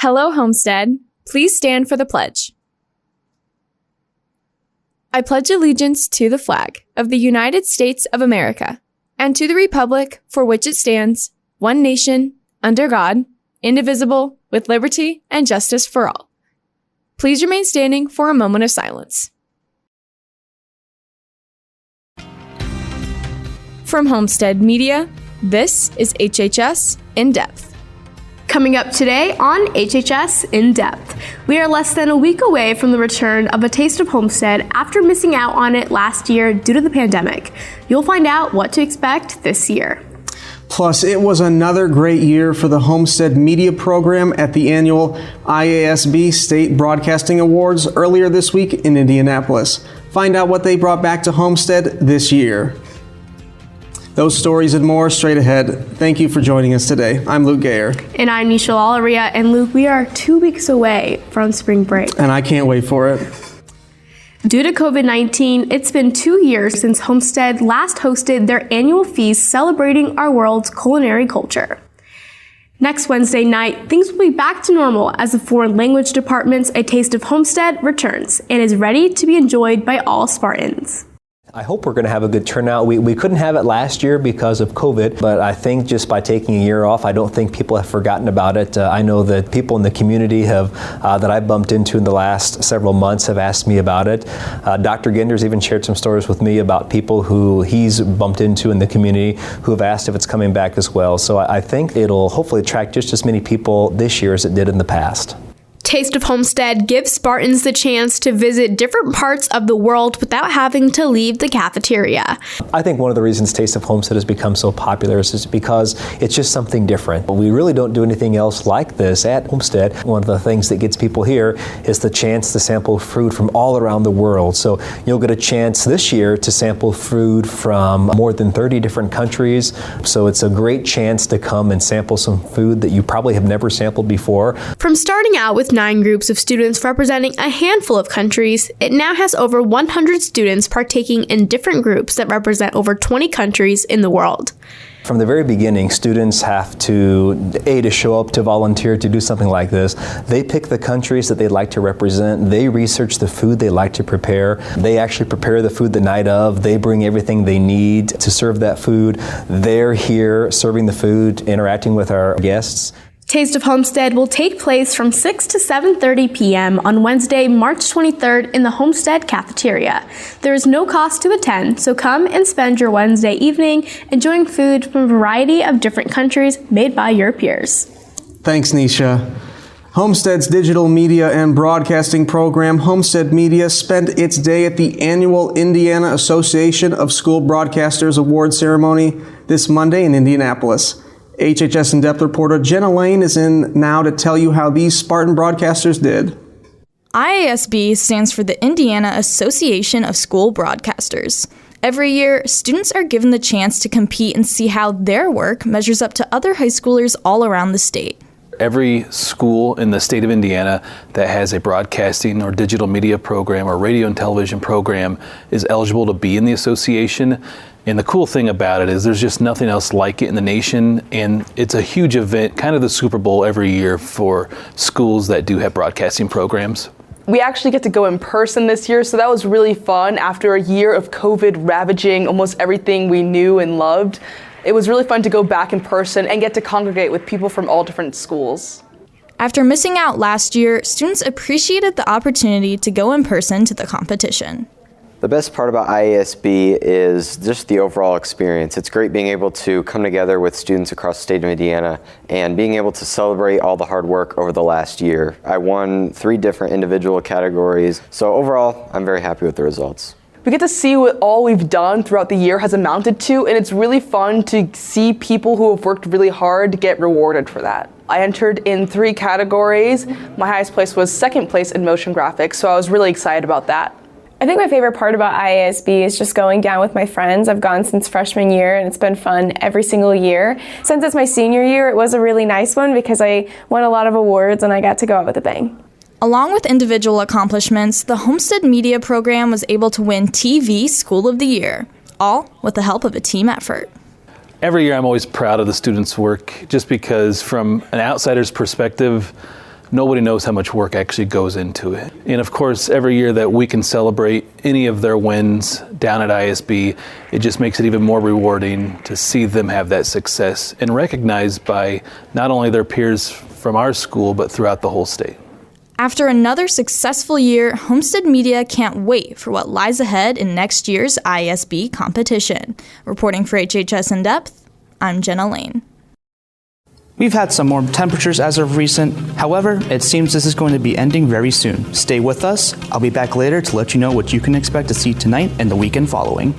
Hello, Homestead. Please stand for the pledge. I pledge allegiance to the flag of the United States of America and to the republic for which it stands, one nation, under God, indivisible, with liberty and justice for all. Please remain standing for a moment of silence. From Homestead Media, this is HHS In Depth. Coming up today on HHS In Depth, we are less than a week away from the return of A Taste of Homestead after missing out on it last year due to the pandemic. You'll find out what to expect this year. Plus, it was another great year for the Homestead Media program at the annual IASB State Broadcasting Awards earlier this week in Indianapolis. Find out what they brought back to Homestead this year. Those stories and more straight ahead. Thank you for joining us today. I'm Luke Gayer. And I'm Nisha Alaria. And Luke, we are 2 weeks away from spring break. And I can't wait for it. Due to COVID-19, it's been 2 years since Homestead last hosted their annual feast celebrating our world's culinary culture. Next Wednesday night, things will be back to normal as the foreign language department's A Taste of Homestead returns and is ready to be enjoyed by all Spartans. I hope we're going to have a good turnout. We couldn't have it last year because of COVID, but I think just by taking a year off, I don't think people have forgotten about it. I know that people in the community have that I bumped into in the last several months have asked me about it. Dr. Genders even shared some stories with me about people who he's bumped into in the community who have asked if it's coming back as well. So I think it'll hopefully attract just as many people this year as it did in the past. Taste of Homestead gives Spartans the chance to visit different parts of the world without having to leave the cafeteria. I think one of the reasons Taste of Homestead has become so popular is because it's just something different. We really don't do anything else like this at Homestead. One of the things that gets people here is the chance to sample food from all around the world. So you'll get a chance this year to sample food from more than 30 different countries. So it's a great chance to come and sample some food that you probably have never sampled before. From starting out with 9 groups of students representing a handful of countries, it now has over 100 students partaking in different groups that represent over 20 countries in the world. From the very beginning, students have to show up to volunteer to do something like this. They pick the countries that they'd like to represent. They research the food they like to prepare. They actually prepare the food the night of. They bring everything they need to serve that food. They're here serving the food, interacting with our guests. Taste of Homestead will take place from 6 to 7:30 p.m. on Wednesday, March 23rd in the Homestead cafeteria. There is no cost to attend, so come and spend your Wednesday evening enjoying food from a variety of different countries made by your peers. Thanks, Nisha. Homestead's digital media and broadcasting program, Homestead Media, spent its day at the annual Indiana Association of School Broadcasters Award ceremony this Monday in Indianapolis. HHS In-Depth reporter Jenna Lane is in now to tell you how these Spartan broadcasters did. IASB stands for the Indiana Association of School Broadcasters. Every year, students are given the chance to compete and see how their work measures up to other high schoolers all around the state. Every school in the state of Indiana that has a broadcasting or digital media program or radio and television program is eligible to be in the association. And the cool thing about it is there's just nothing else like it in the nation, and it's a huge event, kind of the Super Bowl every year for schools that do have broadcasting programs. We actually get to go in person this year, so that was really fun. After a year of COVID ravaging almost everything we knew and loved, it was really fun to go back in person and get to congregate with people from all different schools. After missing out last year, students appreciated the opportunity to go in person to the competition. The best part about IASB is just the overall experience. It's great being able to come together with students across the state of Indiana and being able to celebrate all the hard work over the last year. I won 3 different individual categories, so overall, I'm very happy with the results. We get to see what all we've done throughout the year has amounted to, and it's really fun to see people who have worked really hard get rewarded for that. I entered in 3 categories. My highest place was 2nd place in motion graphics, so I was really excited about that. I think my favorite part about IASB is just going down with my friends. I've gone since freshman year and it's been fun every single year. Since it's my senior year, it was a really nice one because I won a lot of awards and I got to go out with a bang. Along with individual accomplishments, the Homestead Media program was able to win TV School of the Year, all with the help of a team effort. Every year I'm always proud of the students' work just because from an outsider's perspective, nobody knows how much work actually goes into it. And of course, every year that we can celebrate any of their wins down at IASB, it just makes it even more rewarding to see them have that success and recognized by not only their peers from our school, but throughout the whole state. After another successful year, Homestead Media can't wait for what lies ahead in next year's IASB competition. Reporting for HHS In Depth, I'm Jenna Lane. We've had some warm temperatures as of recent. However, it seems this is going to be ending very soon. Stay with us. I'll be back later to let you know what you can expect to see tonight and the weekend following.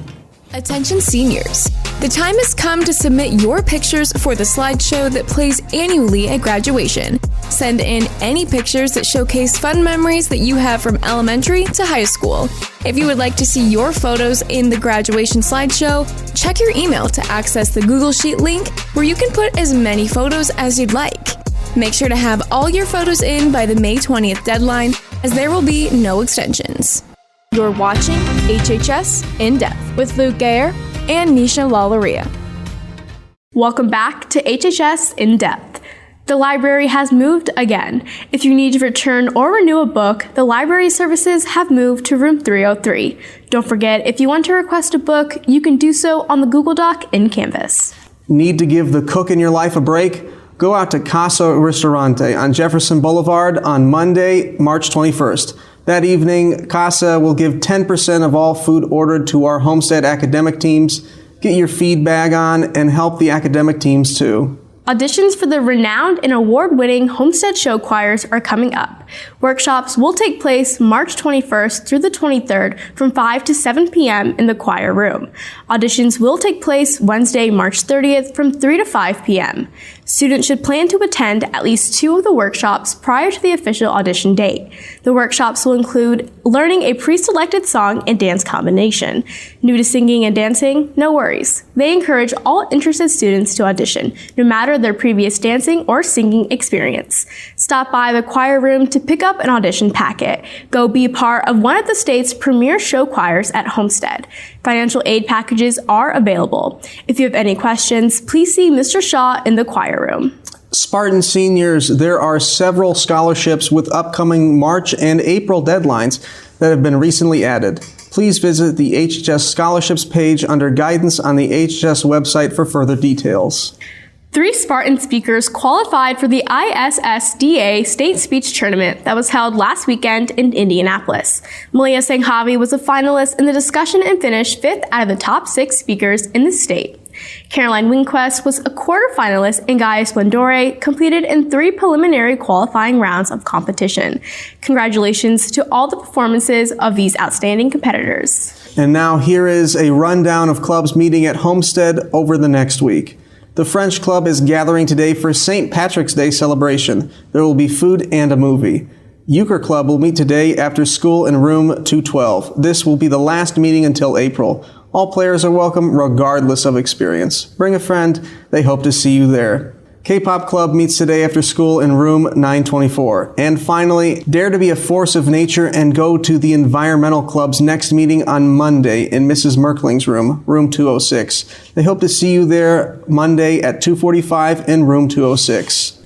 Attention seniors. The time has come to submit your pictures for the slideshow that plays annually at graduation. Send in any pictures that showcase fun memories that you have from elementary to high school. If you would like to see your photos in the graduation slideshow, check your email to access the Google Sheet link where you can put as many photos as you'd like. Make sure to have all your photos in by the May 20th deadline, as there will be no extensions. You're watching HHS In Depth with Luke Gayer and Nisha Lalaria. Welcome back to HHS In Depth. The library has moved again. If you need to return or renew a book, the library services have moved to room 303. Don't forget, if you want to request a book, you can do so on the Google Doc in Canvas. Need to give the cook in your life a break? Go out to Casa Ristorante on Jefferson Boulevard on Monday, March 21st. That evening, Casa will give 10% of all food ordered to our Homestead academic teams. Get your feedback on and help the academic teams too. Auditions for the renowned and award-winning Homestead Show Choirs are coming up. Workshops will take place March 21st through the 23rd from 5 to 7 p.m. in the choir room. Auditions will take place Wednesday, March 30th from 3 to 5 p.m. Students should plan to attend at least 2 of the workshops prior to the official audition date. The workshops will include learning a pre-selected song and dance combination. New to singing and dancing? No worries. They encourage all interested students to audition, no matter their previous dancing or singing experience. Stop by the choir room to pick up an audition packet. Go be part of one of the state's premier show choirs at Homestead. Financial aid packages are available. If you have any questions, please see Mr. Shaw in the choir room. Spartan seniors, there are several scholarships with upcoming March and April deadlines that have been recently added. Please visit the HHS scholarships page under guidance on the HHS website for further details. 3 Spartan speakers qualified for the ISSDA State Speech Tournament that was held last weekend in Indianapolis. Malia Sanghavi was a finalist in the discussion and finished 5th out of the top 6 speakers in the state. Caroline Winquest was a quarterfinalist, and Gaia Splendore completed in 3 preliminary qualifying rounds of competition. Congratulations to all the performances of these outstanding competitors. And now here is a rundown of clubs meeting at Homestead over the next week. The French Club is gathering today for St. Patrick's Day celebration. There will be food and a movie. Euchre Club will meet today after school in room 212. This will be the last meeting until April. All players are welcome regardless of experience. Bring a friend. They hope to see you there. K-Pop Club meets today after school in room 924. And finally, dare to be a force of nature and go to the Environmental Club's next meeting on Monday in Mrs. Merkling's room, room 206. They hope to see you there Monday at 2:45 in room 206.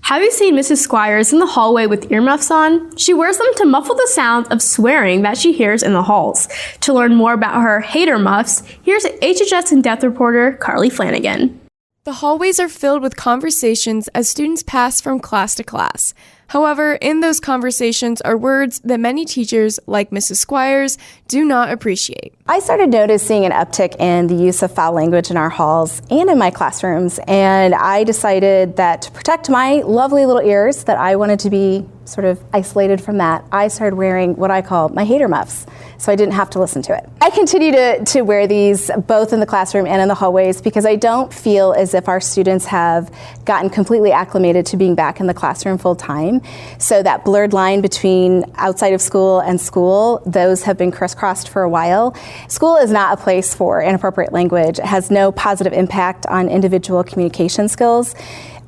Have you seen Mrs. Squires in the hallway with earmuffs on? She wears them to muffle the sounds of swearing that she hears in the halls. To learn more about her Hatermuffs, here's HHS In Depth reporter Carly Flanagan. The hallways are filled with conversations as students pass from class to class. However, in those conversations are words that many teachers, like Mrs. Squires, do not appreciate. I started noticing an uptick in the use of foul language in our halls and in my classrooms, and I decided that to protect my lovely little ears, that I wanted to be sort of isolated from that. I started wearing what I call my Hatermuffs, so I didn't have to listen to it. I continue to wear these both in the classroom and in the hallways because I don't feel as if our students have gotten completely acclimated to being back in the classroom full time. So that blurred line between outside of school and school, those have been crisscrossed for a while. School is not a place for inappropriate language. It has no positive impact on individual communication skills.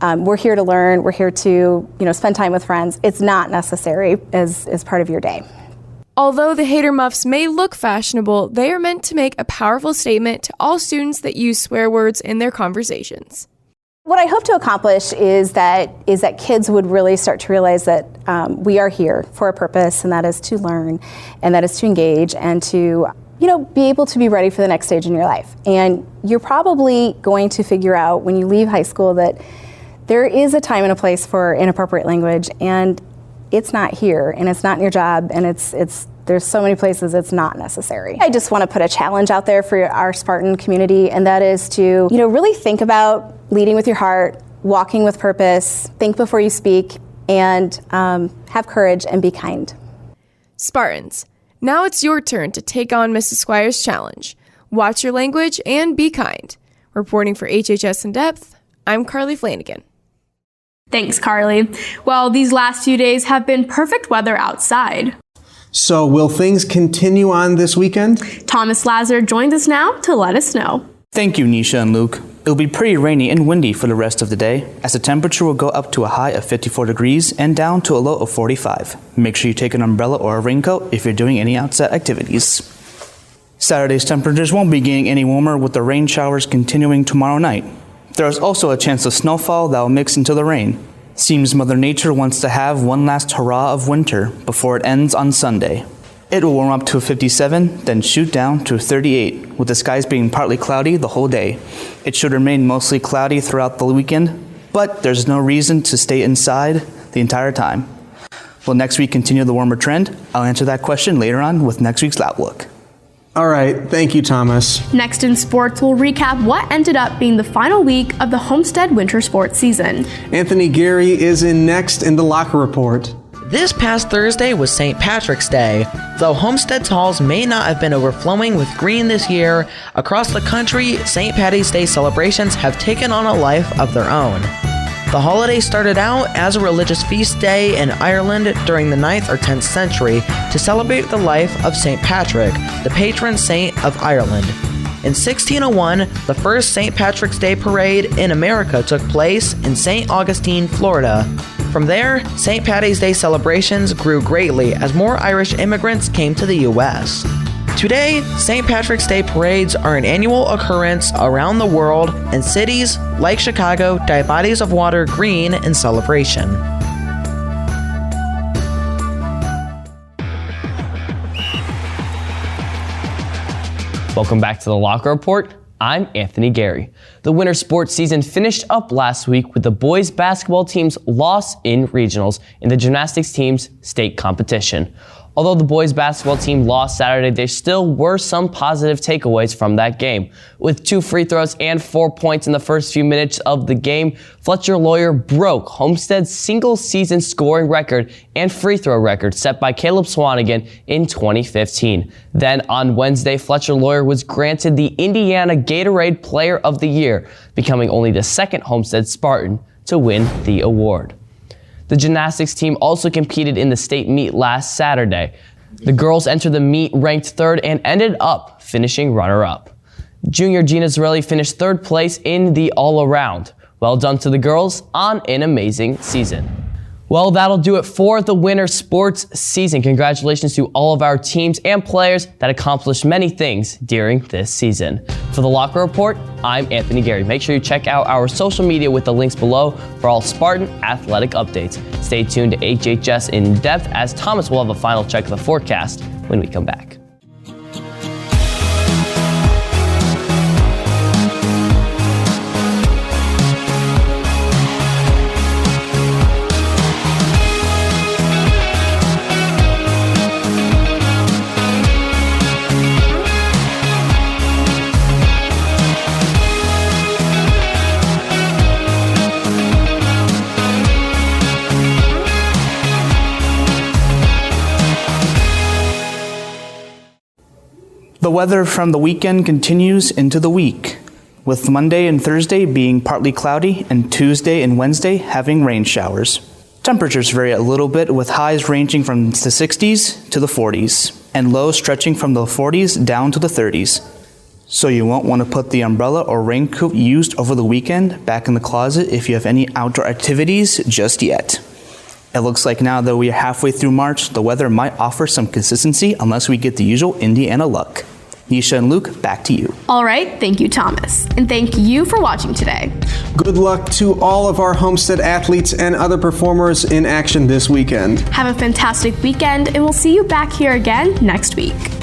We're here to learn. We're here to, spend time with friends. It's not necessary as part of your day. Although the Hatermuffs may look fashionable, they are meant to make a powerful statement to all students that use swear words in their conversations. What I hope to accomplish is that kids would really start to realize that we are here for a purpose, and that is to learn, and that is to engage, and to be able to be ready for the next stage in your life. And you're probably going to figure out when you leave high school that there is a time and a place for inappropriate language, and it's not here, and it's not in your job, and there's so many places it's not necessary. I just want to put a challenge out there for our Spartan community, and that is to really think about leading with your heart, walking with purpose, think before you speak, and have courage and be kind. Spartans, now it's your turn to take on Mrs. Squires' challenge. Watch your language and be kind. Reporting for HHS In Depth, I'm Carly Flanagan. Thanks, Carly. Well, these last few days have been perfect weather outside. So will things continue on this weekend? Thomas Lazar joins us now to let us know. Thank you, Nisha and Luke. It'll be pretty rainy and windy for the rest of the day, as the temperature will go up to a high of 54 degrees and down to a low of 45. Make sure you take an umbrella or a raincoat if you're doing any outside activities. Saturday's temperatures won't be getting any warmer, with the rain showers continuing tomorrow night. There is also a chance of snowfall that will mix into the rain. Seems Mother Nature wants to have one last hurrah of winter before it ends on Sunday. It will warm up to 57, then shoot down to 38, with the skies being partly cloudy the whole day. It should remain mostly cloudy throughout the weekend, but there's no reason to stay inside the entire time. Will next week continue the warmer trend? I'll answer that question later on with next week's Outlook. All right, thank you, Thomas. Next in sports, we'll recap what ended up being the final week of the Homestead winter sports season. Anthony Gary is in next in the Locker Report. This past Thursday was St. Patrick's Day. Though Homestead's halls may not have been overflowing with green this year, across the country, St. Patty's Day celebrations have taken on a life of their own. The holiday started out as a religious feast day in Ireland during the 9th or 10th century to celebrate the life of St. Patrick, the patron saint of Ireland. In 1601, the first St. Patrick's Day parade in America took place in St. Augustine, Florida. From there, St. Patty's Day celebrations grew greatly as more Irish immigrants came to the U.S. Today, St. Patrick's Day parades are an annual occurrence around the world, and cities like Chicago dye bodies of water green in celebration. Welcome back to the Locker Report. I'm Anthony Gary. The winter sports season finished up last week with the boys basketball team's loss in regionals in the gymnastics team's state competition. Although the boys basketball team lost Saturday, there still were some positive takeaways from that game. With 2 free throws and 4 points in the first few minutes of the game, Fletcher Lawyer broke Homestead's single-season scoring record and free throw record set by Caleb Swanigan in 2015. Then on Wednesday, Fletcher Lawyer was granted the Indiana Gatorade Player of the Year, becoming only the second Homestead Spartan to win the award. The gymnastics team also competed in the state meet last Saturday. The girls entered the meet ranked 3rd and ended up finishing runner-up. Junior Gina Zarelli finished 3rd place in the all-around. Well done to the girls on an amazing season. Well, that'll do it for the winter sports season. Congratulations to all of our teams and players that accomplished many things during this season. For the Locker Report, I'm Anthony Gary. Make sure you check out our social media with the links below for all Spartan athletic updates. Stay tuned to HHS In Depth, as Thomas will have a final check of the forecast when we come back. The weather from the weekend continues into the week, with Monday and Thursday being partly cloudy and Tuesday and Wednesday having rain showers. Temperatures vary a little bit, with highs ranging from the 60s to the 40s and lows stretching from the 40s down to the 30s. So you won't want to put the umbrella or raincoat used over the weekend back in the closet if you have any outdoor activities just yet. It looks like now that we are halfway through March, the weather might offer some consistency unless we get the usual Indiana luck. Nisha and Luke, back to you. All right, thank you, Thomas. And thank you for watching today. Good luck to all of our Homestead athletes and other performers in action this weekend. Have a fantastic weekend, and we'll see you back here again next week.